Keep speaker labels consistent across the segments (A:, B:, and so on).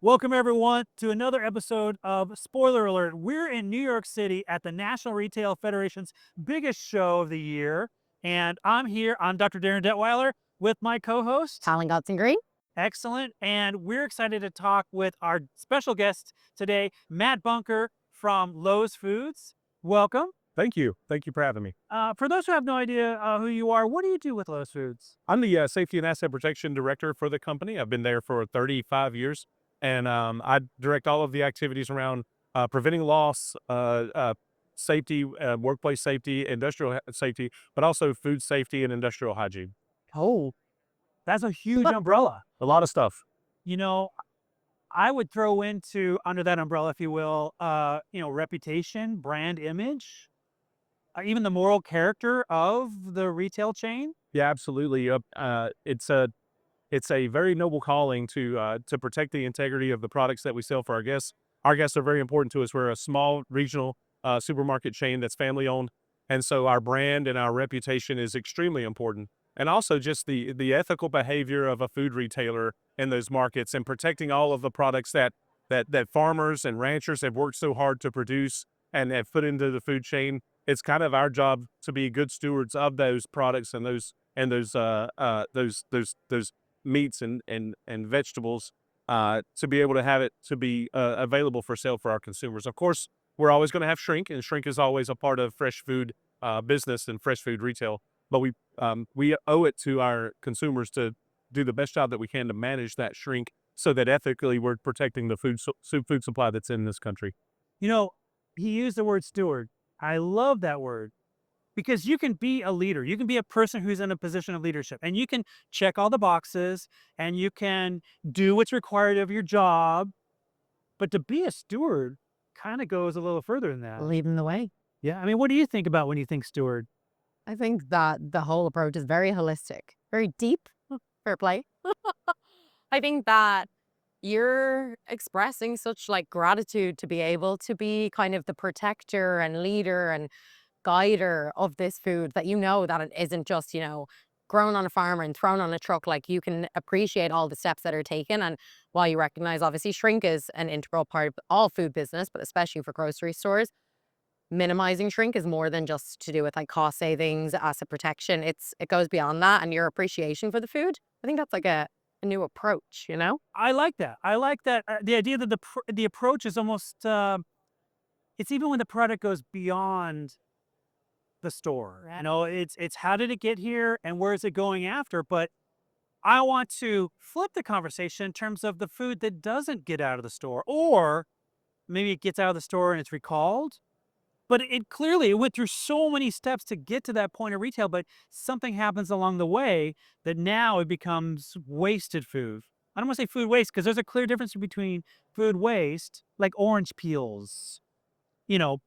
A: Welcome, everyone, to another episode of Spoiler Alert. We're in New York City at the National Retail Federation's biggest show of the year. And I'm here, I'm Dr. Darren Detweiler with my co host.
B: Colin Godson Green.
A: Excellent. And we're excited to talk with our special guest today, Matt Bunker from Lowe's Foods. Welcome.
C: Thank you. Thank you for having me.
A: For those who have no idea who you are, what do you do with Lowe's Foods?
C: I'm the Safety and Asset Protection Director for the company. I've been there for 35 years, and I direct all of the activities around preventing loss, safety, workplace safety, industrial safety, but also food safety and industrial hygiene.
A: Oh, that's a huge umbrella.
C: A lot of stuff.
A: You know, I would throw into under that umbrella, if you will, reputation, brand image, even the moral character of the retail chain.
C: Yeah, absolutely. It's a very noble calling to protect the integrity of the products that we sell for our guests. Our guests are very important to us. We're a small regional supermarket chain that's family owned, and so our brand and our reputation is extremely important. And also just the ethical behavior of a food retailer in those markets and protecting all of the products that farmers and ranchers have worked so hard to produce and have put into the food chain. It's kind of our job to be good stewards of those products and those meats and vegetables to be able to have it to be available for sale for our consumers. Of course, we're always going to have shrink, and shrink is always a part of fresh food business and fresh food retail. But we owe it to our consumers to do the best job that we can to manage that shrink, so that ethically we're protecting the food supply that's in this country.
A: You know, he used the word steward. I love that word because you can be a leader. You can be a person who's in a position of leadership and you can check all the boxes and you can do what's required of your job. But to be a steward kind of goes a little further than that.
B: Leading the way.
A: Yeah. I mean, what do you think about when you think steward?
B: I think that the whole approach is very holistic, very deep. Fair play. I think that you're expressing such like gratitude to be able to be kind of the protector and leader and guider of this food, that you know that it isn't just, grown on a farm and thrown on a truck. Like, you can appreciate all the steps that are taken. And while you recognize obviously shrink is an integral part of all food business, but especially for grocery stores, minimizing shrink is more than just to do with like cost savings, asset protection. It goes beyond that, and your appreciation for the food. I think that's like a new approach, you know?
A: I like that. I like that. The idea that the approach is almost, it's even when the product goes beyond the store.
B: Right.
A: You know, it's how did it get here and where is it going after? But I want to flip the conversation in terms of the food that doesn't get out of the store, or maybe it gets out of the store and it's recalled. But it clearly it went through so many steps to get to that point of retail, but something happens along the way that now it becomes wasted food. I don't want to say food waste because there's a clear difference between food waste, like orange peels,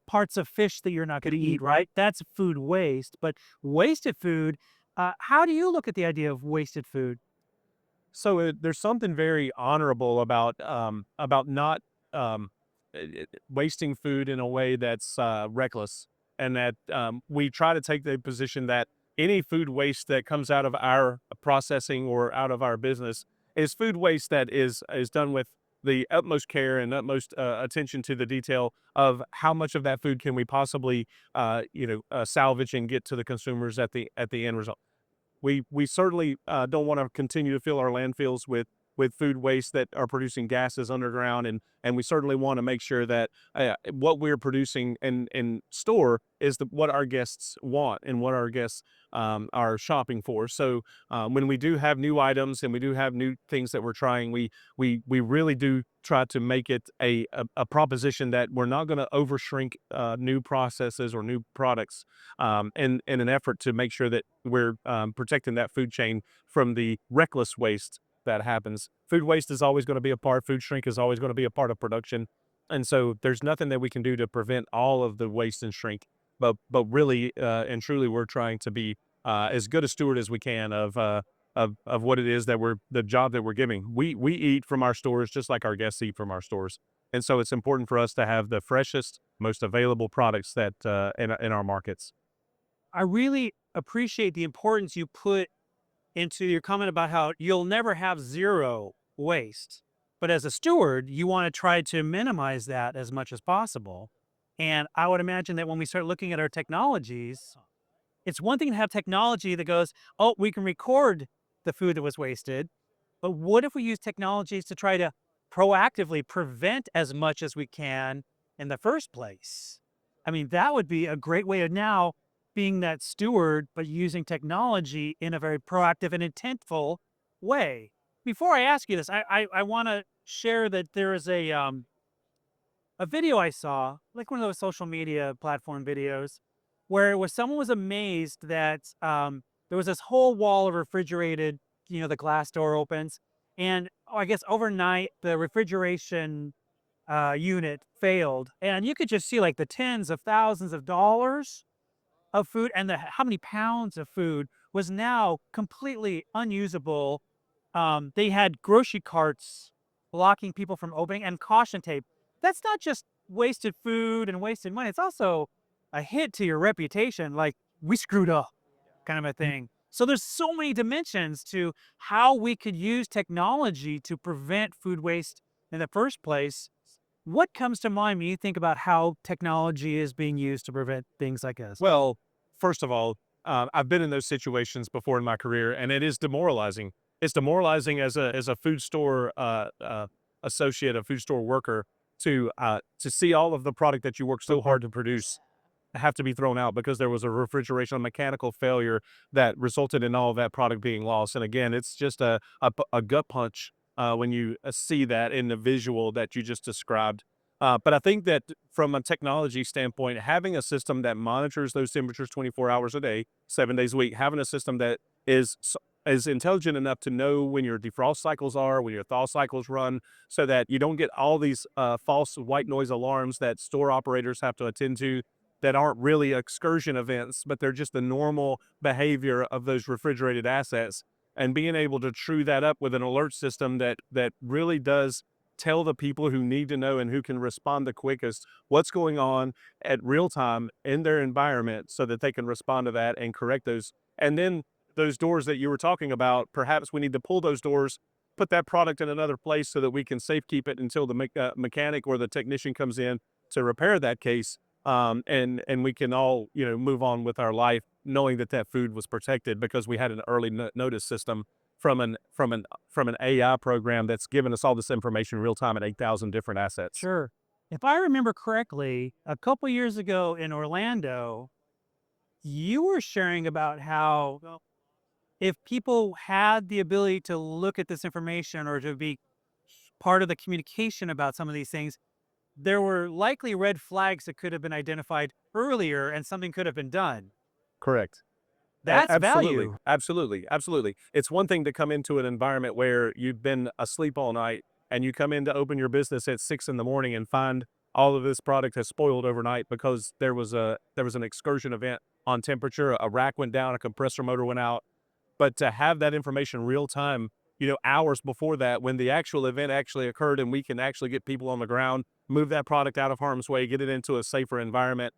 A: parts of fish that you're not going to eat, right? That's food waste. But wasted food, how do you look at the idea of wasted food?
C: So there's something very honorable about not wasting food in a way that's reckless, and that we try to take the position that any food waste that comes out of our processing or out of our business is food waste that is done with the utmost care and utmost attention to the detail of how much of that food can we possibly salvage and get to the consumers at the end result. We certainly don't want to continue to fill our landfills with food waste that are producing gases underground, and we certainly want to make sure that what we're producing in store is what our guests want and what our guests are shopping for. So when we do have new items and we do have new things that we're trying, we really do try to make it a proposition that we're not going to over shrink new processes or new products in an effort to make sure that we're protecting that food chain from the reckless waste that happens. Food waste is always going to be a part. Food shrink is always going to be a part of production, and so there's nothing that we can do to prevent all of the waste and shrink. But really and truly, we're trying to be as good a steward as we can of what it is that the job that we're giving. We eat from our stores just like our guests eat from our stores, and so it's important for us to have the freshest, most available products that in our markets.
A: I really appreciate the importance you put into your comment about how you'll never have zero waste. But as a steward, you want to try to minimize that as much as possible. And I would imagine that when we start looking at our technologies, it's one thing to have technology that goes, oh, we can record the food that was wasted. But what if we use technologies to try to proactively prevent as much as we can in the first place? I mean, that would be a great way of now being that steward, but using technology in a very proactive and intentful way. Before I ask you this, I want to share that there is a video I saw, like one of those social media platform videos, where it was someone was amazed that there was this whole wall of refrigerated, the glass door opens, and I guess overnight the refrigeration unit failed, and you could just see like the tens of thousands of dollars of food and the how many pounds of food was now completely unusable. They had grocery carts blocking people from opening and caution tape. That's not just wasted food and wasted money. It's also a hit to your reputation. Like we screwed up kind of a thing. So there's so many dimensions to how we could use technology to prevent food waste in the first place. What comes to mind when you think about how technology is being used to prevent things like this?
C: Well, first of all, I've been in those situations before in my career, and it is demoralizing. It's demoralizing as a food store associate, a food store worker, to see all of the product that you work so hard to produce have to be thrown out because there was a refrigeration mechanical failure that resulted in all of that product being lost. And again, it's just a gut punch when you see that in the visual that you just described. But I think that from a technology standpoint, having a system that monitors those temperatures 24 hours a day, 7 days a week, having a system that is intelligent enough to know when your defrost cycles are, when your thaw cycles run, so that you don't get all these false white noise alarms that store operators have to attend to that aren't really excursion events, but they're just the normal behavior of those refrigerated assets. And being able to true that up with an alert system that really does tell the people who need to know and who can respond the quickest what's going on at real time in their environment so that they can respond to that and correct those. And then those doors that you were talking about, perhaps we need to pull those doors, put that product in another place so that we can safekeep it until the mechanic or the technician comes in to repair that case. And we can all move on with our life knowing that that food was protected because we had an early notice system from an AI program that's given us all this information real time at 8,000 different assets.
A: Sure. If I remember correctly, a couple years ago in Orlando, you were sharing about how if people had the ability to look at this information or to be part of the communication about some of these things, there were likely red flags that could have been identified earlier and something could have been done.
C: Correct.
A: That's
C: Absolutely,
A: value.
C: absolutely, absolutely. It's one thing to come into an environment where you've been asleep all night and you come in to open your business at 6 in the morning and find all of this product has spoiled overnight because there was an excursion event on temperature, a rack went down, a compressor motor went out. But to have that information real time, hours before that, when the actual event actually occurred and we can actually get people on the ground, move that product out of harm's way, get it into a safer environment,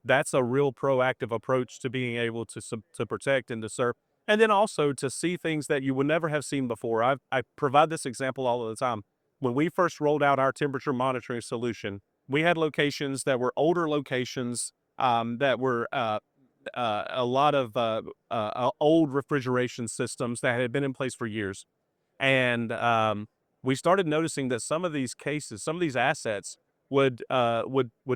C: that's a real proactive approach to being able to protect and to serve. And then also to see things that you would never have seen before. I provide this example all of the time. When we first rolled out our temperature monitoring solution, we had locations that were older locations that were a lot of old refrigeration systems that had been in place for years. And we started noticing that some of these cases, some of these assets would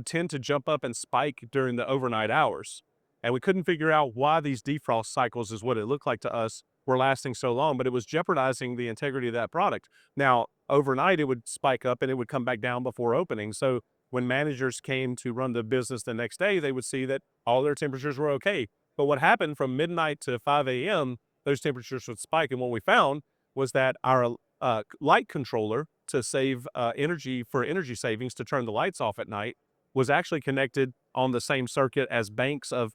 C: tend to jump up and spike during the overnight hours. And we couldn't figure out why these defrost cycles, is what it looked like to us, were lasting so long, but it was jeopardizing the integrity of that product. Now, overnight, it would spike up and it would come back down before opening. So when managers came to run the business the next day, they would see that all their temperatures were okay. But what happened from midnight to 5 a.m., those temperatures would spike. And what we found was that our light controller to save energy for energy savings to turn the lights off at night was actually connected on the same circuit as banks of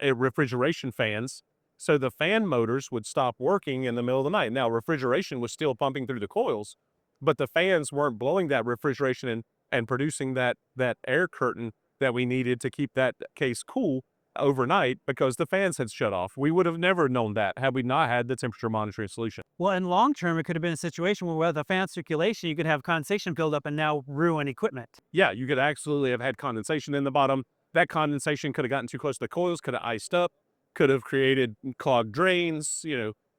C: refrigeration fans. So the fan motors would stop working in the middle of the night. Now, refrigeration was still pumping through the coils, but the fans weren't blowing that refrigeration and producing that air curtain that we needed to keep that case cool. overnight because the fans had shut off. We would have never known that had we not had the temperature monitoring solution.
A: Well, in long term, it could have been a situation where with a fan circulation, you could have condensation build up and now ruin equipment.
C: Yeah, you could absolutely have had condensation in the bottom. That condensation could have gotten too close to the coils, could have iced up, could have created clogged drains.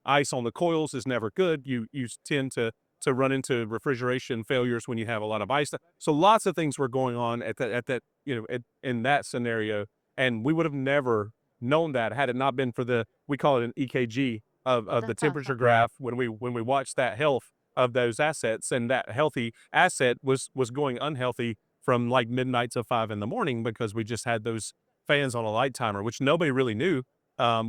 C: Ice on the coils is never good. You tend to run into refrigeration failures when you have a lot of ice. So lots of things were going on in that scenario, and we would have never known that had it not been for we call it an EKG of the
B: That's
C: temperature
B: awesome.
C: graph when we watch that health of those assets, and that healthy asset was going unhealthy from like midnight to 5 in the morning because we just had those fans on a light timer, which nobody really knew.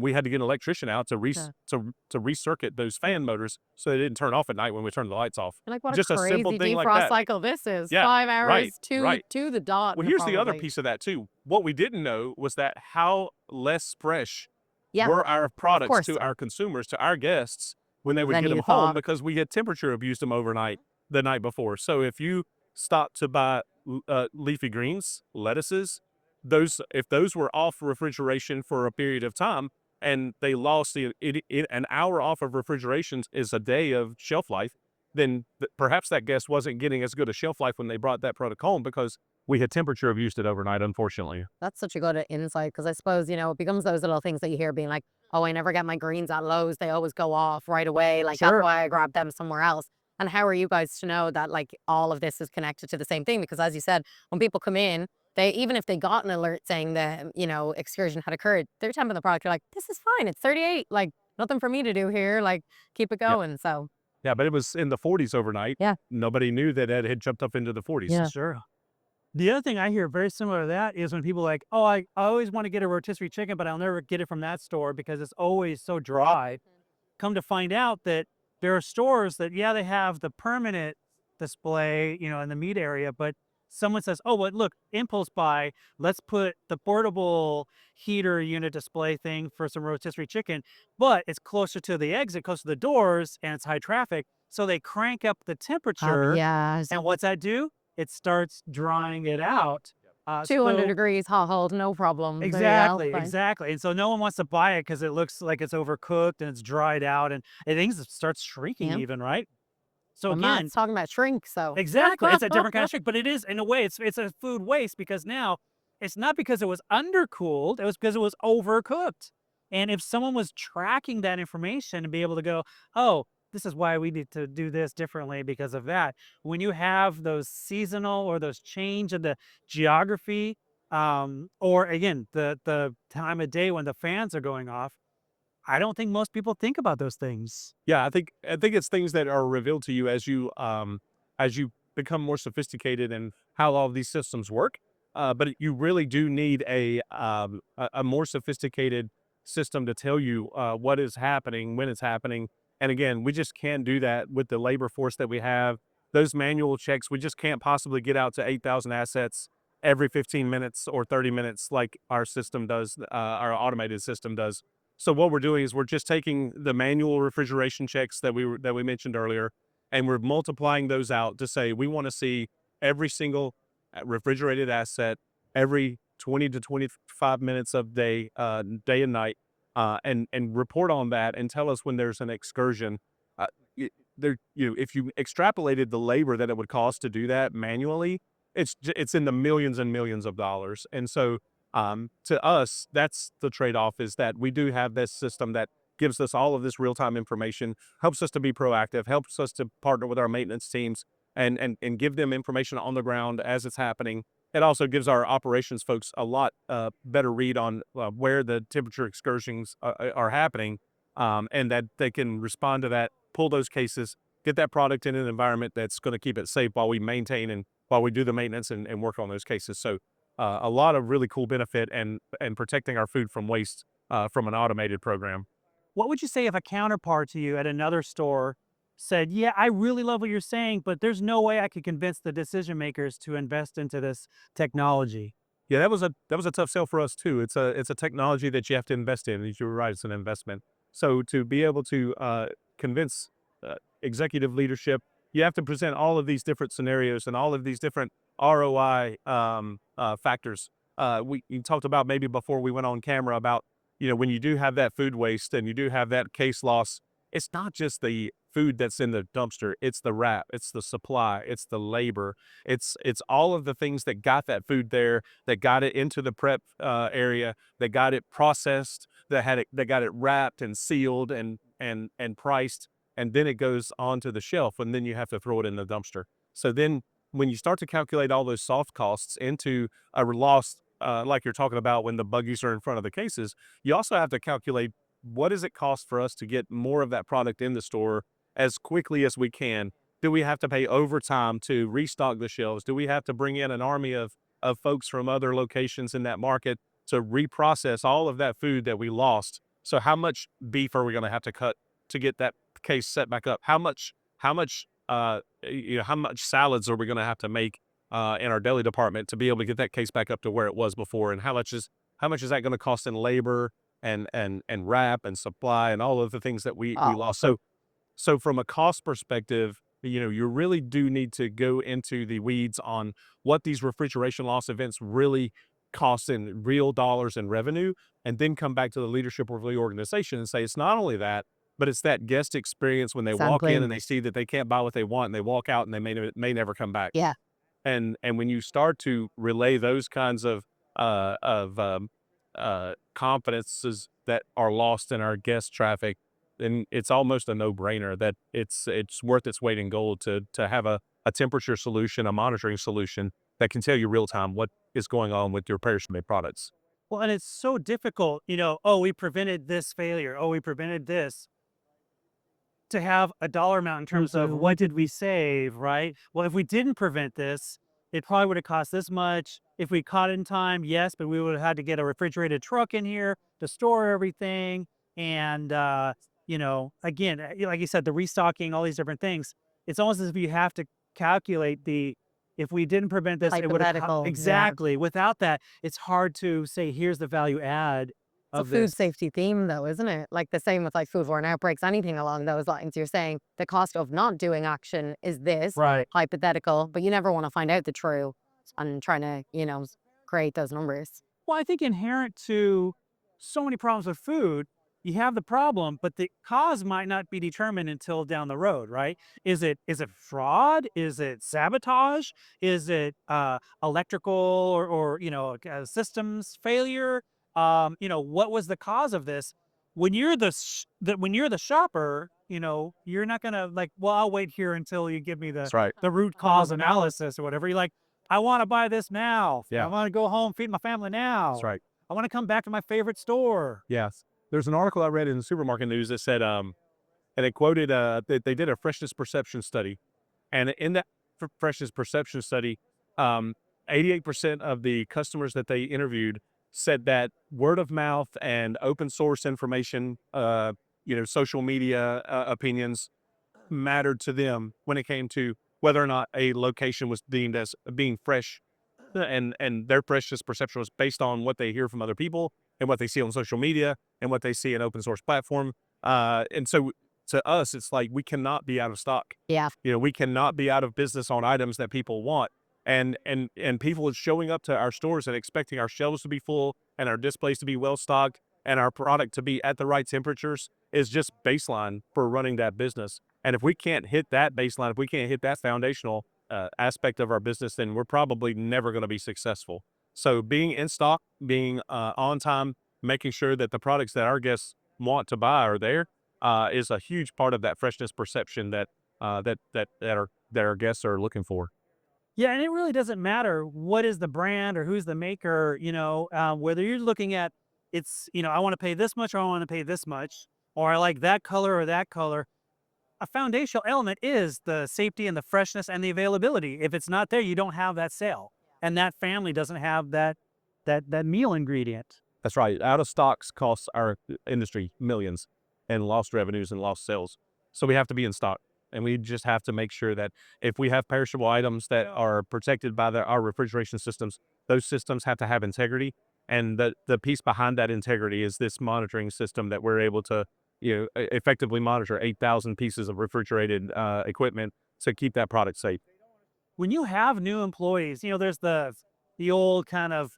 C: We had to get an electrician out to
B: Yeah.
C: recircuit those fan motors so they didn't turn off at night when we turned the lights off.
B: Like, what a
C: Just a simple
B: crazy
C: thing like
B: defrost
C: that.
B: cycle this is.
C: Yeah,
B: 5
C: right,
B: hours
C: right.
B: to the dot,
C: Well, here's the other
B: probably.
C: piece of that too. What we didn't know was that how less fresh
B: Yeah,
C: were our products
B: course.
C: to our consumers, to our guests, when they would
B: Than
C: get
B: you
C: them home
B: thought.
C: because we had temperature abused them overnight the night before. So if you stopped to buy leafy greens, lettuces, if those were off refrigeration for a period of time and they lost an hour off of refrigeration is a day of shelf life, then perhaps that guest wasn't getting as good a shelf life when they brought that product home because we had temperature abused it overnight, unfortunately.
B: That's such a good insight because I suppose, it becomes those little things that you hear being like, oh, I never get my greens at Lowe's. They always go off right away. Like, that's
A: Sure.
B: why I grab them somewhere else. And how are you guys to know that like all of this is connected to the same thing? Because as you said, when people come in, even if they got an alert saying that, excursion had occurred, they're temping the product. You're like, this is fine. It's 38. Like, nothing for me to do here. Like, keep it
C: Yeah.
B: going. So,
C: Yeah, but it was in the 40s overnight.
B: yeah.
C: Nobody knew that it had jumped up into the 40s.
B: Yeah.
A: Sure. The other thing I hear very similar to that is when people are like, oh, I always want to get a rotisserie chicken, but I'll never get it from that store because it's always so dry. Come to find out that there are stores that, yeah, they have the permanent display, in the meat area, but someone says, oh, well, look, impulse buy, let's put the portable heater unit display thing for some rotisserie chicken, but it's closer to the exit, close to the doors, and it's high traffic. So they crank up the temperature.
B: Yeah.
A: And what's that do? It starts drying it out.
B: 200
A: So
B: degrees, hot hold, no problem. There you go.
A: exactly,
B: Fine.
A: exactly. And so no one wants to buy it because it looks like it's overcooked and it's dried out, and things starts shrinking
B: Yeah.
A: even, right? So
B: Well,
A: again,
B: Matt's talking about shrink, so.
A: exactly, it's a different kind of shrink, but it is in a way it's a food waste because now it's not because it was undercooled, it was because it was overcooked. And if someone was tracking that information and be able to go, oh, this is why we need to do this differently because of that. When you have those seasonal or those change in the geography, or again, the time of day when the fans are going off, I don't think most people think about those things.
C: Yeah, I think it's things that are revealed to you as you become more sophisticated in how all of these systems work. But you really do need a more sophisticated system to tell you what is happening, when it's happening. And again, we just can't do that with the labor force that we have. Those manual checks, we just can't possibly get out to 8,000 assets every 15 minutes or 30 minutes like our system does, our automated system does. So what we're doing is we're just taking the manual refrigeration checks that we mentioned earlier, and we're multiplying those out to say we want to see every single refrigerated asset every 20 to 25 minutes of day and night, and report on that and tell us when there's an excursion. If you extrapolated the labor that it would cost to do that manually, it's in the millions and millions of dollars. And so to us, that's the trade-off, is that we do have this system that gives us all of this real-time information, helps us to be proactive, helps us to partner with our maintenance teams and give them information on the ground as it's happening. It also gives our operations folks a lot better read on where the temperature excursions are happening, and that they can respond to that, pull those cases, get that product in an environment that's going to keep it safe while we maintain and while we do the maintenance and work on those cases. So a lot of really cool benefit and protecting our food from waste from an automated program.
A: What would you say if a counterpart to you at another store said, yeah, I really love what you're saying, but there's no way I could convince the decision makers to invest into this technology?
C: Yeah, that was a tough sell for us too. It's a technology that you have to invest in. You're right, it's an investment. So to be able to convince executive leadership, you have to present all of these different scenarios and all of these different ROI factors we you talked about maybe before we went on camera about, when you do have that food waste and you do have that case loss, it's not just the food that's in the dumpster, it's the wrap, it's the supply, it's the labor, it's all of the things that got that food there, that got it into the prep area, that got it processed, that got it wrapped and sealed and priced, and then it goes onto the shelf, and then you have to throw it in the dumpster. So then when you start to calculate all those soft costs into a loss, like you're talking about when the buggies are in front of the cases, you also have to calculate what does it cost for us to get more of that product in the store as quickly as we can. Do we have to pay overtime to restock the shelves? Do we have to bring in an army of folks from other locations in that market to reprocess all of that food that we lost? So how much beef are we going to have to cut to get that case set back up? How much salads are we going to have to make in our deli department to be able to get that case back up to where it was before? And how much is that going to cost in labor and wrap and supply and all of the things that we
B: Oh,
C: lost? So from a cost perspective, you really do need to go into the weeds on what these refrigeration loss events really cost in real dollars and revenue, and then come back to the leadership of the organization and say it's not only that, but it's that guest experience when they walk in
B: exactly.
C: and they see that they can't buy what they want and they walk out and they may never come back.
B: Yeah.
C: And when you start to relay those kinds of confidences that are lost in our guest traffic, then it's almost a no-brainer that it's worth its weight in gold to have a temperature solution, a monitoring solution that can tell you real time what is going on with your perishable products.
A: Well, and it's so difficult, oh, we prevented this failure. Oh, we prevented this. To have a dollar amount in terms of
B: Mhm.
A: what did we save, right? Well, if we didn't prevent this, it probably would have cost this much. If we caught it in time, yes, but we would have had to get a refrigerated truck in here to store everything. And, again, like you said, the restocking, all these different things. It's almost as if you have to calculate if we didn't prevent this, it would have,
B: Hypothetical. Yeah.
A: exactly. Without that, it's hard to say, here's the value add
B: It's a
A: of
B: food
A: this.
B: safety theme though, isn't it? Like the same with like foodborne outbreaks, anything along those lines. You're saying the cost of not doing action is this
A: Right.
B: hypothetical, but you never want to find out the true and trying to, create those numbers.
A: Well, I think inherent to so many problems with food, you have the problem, but the cause might not be determined until down the road, right? Is it fraud? Is it sabotage? Is it electrical or systems failure? What was the cause of this? When you're the shopper, you're not gonna like, well, I'll wait here until you give me the
C: That's right.
A: the root cause analysis or whatever. You're like, I want to buy this now. I
C: Yeah,
A: want to go home, feed my family
C: that's
A: now.
C: right.
A: I want to come back to my favorite store.
C: Yes. There's an article I read in the supermarket news that said, and it quoted, that they did a freshness perception study. And in that freshness perception study, 88% of the customers that they interviewed said that word of mouth and open source information, social media opinions mattered to them when it came to whether or not a location was deemed as being fresh, and their freshness perception was based on what they hear from other people and what they see on social media and what they see in open source platform. And so to us, it's like we cannot be out of stock.
B: Yeah.
C: We cannot be out of business on items that people want. And people are showing up to our stores and expecting our shelves to be full and our displays to be well stocked and our product to be at the right temperatures is just baseline for running that business. And if we can't hit that baseline, if we can't hit that foundational aspect of our business, then we're probably never going to be successful. So being in stock, being on time, making sure that the products that our guests want to buy are there is a huge part of that freshness perception that our guests are looking for.
A: Yeah, and it really doesn't matter what is the brand or who's the maker. Whether you're looking at I want to pay this much or I want to pay this much, or I like that color or that color. A foundational element is the safety and the freshness and the availability. If it's not there, you don't have that sale, and that family doesn't have that meal ingredient.
C: That's right. Out of stocks costs our industry millions and lost revenues and lost sales. So we have to be in stock. And we just have to make sure that if we have perishable items that are protected by our refrigeration systems, those systems have to have integrity. And the piece behind that integrity is this monitoring system that we're able to, effectively monitor 8,000 pieces of refrigerated equipment to keep that product safe.
A: When you have new employees, there's the old kind of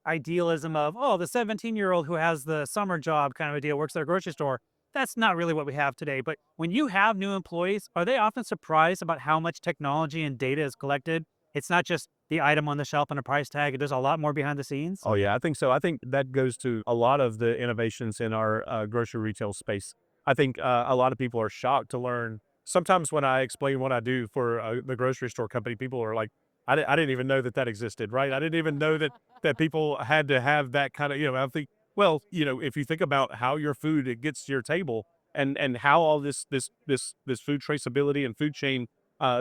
A: idealism of, oh, the 17-year-old who has the summer job kind of a deal, works at a grocery store. That's not really what we have today. But when you have new employees, are they often surprised about how much technology and data is collected? It's not just the item on the shelf and a price tag. There's a lot more behind the scenes.
C: Oh yeah, I think so. I think that goes to a lot of the innovations in our grocery retail space. I think a lot of people are shocked to learn. Sometimes when I explain what I do for the grocery store company, people are like, I didn't even know that that existed, right? I didn't even know that people had to have that kind of, I think, well, if you think about how your food it gets to your table and how all this food traceability and food chain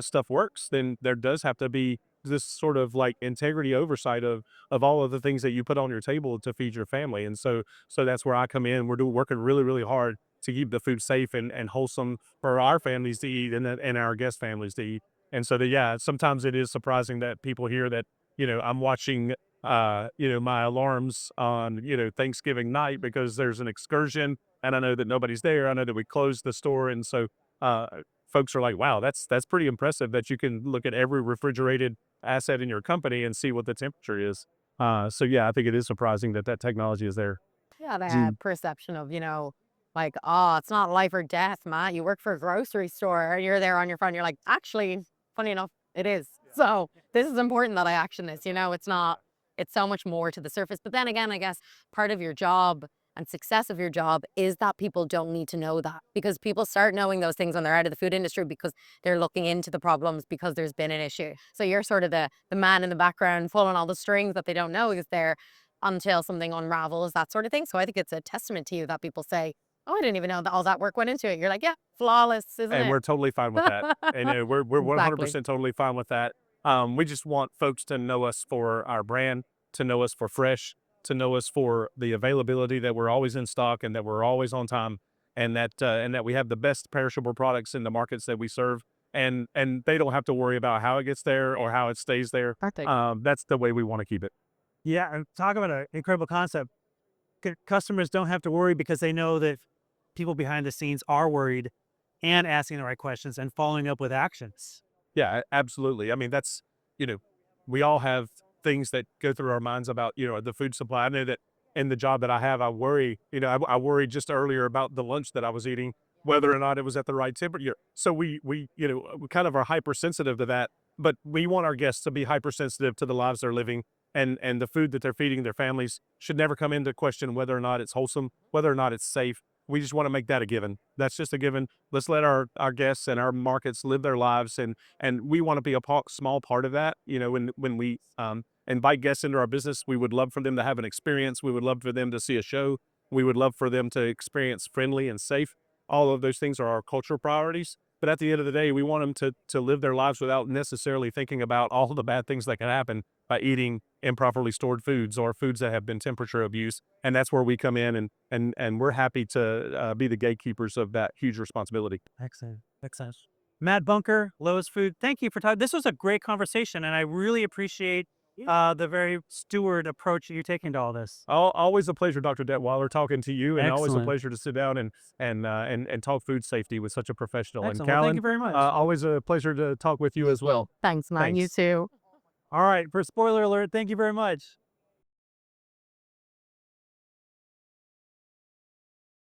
C: stuff works, then there does have to be this sort of like integrity oversight of all of the things that you put on your table to feed your family. And so that's where I come in. We're working really, really hard to keep the food safe and wholesome for our families to eat and our guest families to eat. And so yeah, sometimes it is surprising that people hear that, I'm watching my alarms on, Thanksgiving night because there's an excursion and I know that nobody's there. I know that we closed the store. And so uh folks are like, wow, that's pretty impressive that you can look at every refrigerated asset in your company and see what the temperature is. So yeah, I think it is surprising that that technology is there.
B: Yeah, that perception of, like, oh, it's not life or death, Matt. You work for a grocery store and you're there on your phone. You're like, actually, funny enough, it is. So this is important that I action this. It's not, it's so much more to the surface. But then again, I guess part of your job and success of your job is that people don't need to know that, because people start knowing those things when they're out of the food industry because they're looking into the problems because there's been an issue. So you're sort of the man in the background pulling all the strings that they don't know is there until something unravels, that sort of thing. So I think it's a testament to you that people say, oh, I didn't even know that all that work went into it. You're like, yeah, flawless, isn't
C: And
B: it?
C: we're totally fine with that. And we're
B: Exactly.
C: 100% totally fine with that. We just want folks to know us for our brand, to know us for fresh, to know us for the availability that we're always in stock and that we're always on time, and that we have the best perishable products in the markets that we serve. And they don't have to worry about how it gets there or how it stays there.
B: Perfect.
C: That's the way we want to keep it.
A: Yeah, and talk about an incredible concept. Customers don't have to worry because they know that people behind the scenes are worried and asking the right questions and following up with actions.
C: Yeah, absolutely. I mean, that's, you know, we all have things that go through our minds about, the food supply. I know that in the job that I have, I worry, I worried just earlier about the lunch that I was eating, whether or not it was at the right temperature. So we kind of are hypersensitive to that, but we want our guests to be hypersensitive to the lives they're living, and the food that they're feeding their families should never come into question whether or not it's wholesome, whether or not it's safe. We just want to make that a given. That's just a given. Let's let our guests and our markets live their lives, and we want to be a small part of that. When we invite guests into our business, we would love for them to have an experience. We would love for them to see a show. We would love for them to experience friendly and safe. All of those things are our cultural priorities. But at the end of the day, we want them to live their lives without necessarily thinking about all the bad things that can happen by eating improperly stored foods or foods that have been temperature abused. And that's where we come in, and we're happy to be the gatekeepers of that huge responsibility.
A: Excellent. Excellent. Matt Bunker, Lowe's Food, thank you for talking. This was a great conversation, and I really appreciate the very steward approach that you're taking to all this.
C: Always a pleasure, Dr. Detweiler, talking to you, and always a
A: Excellent.
C: pleasure to sit down and talk food safety with such a professional. And
A: Excellent. Well, thank
C: Callan,
A: you very much.
C: always a pleasure to talk with you as well.
B: Thanks, man. You
C: Thanks.
B: too.
A: All right. For spoiler alert, thank you very much.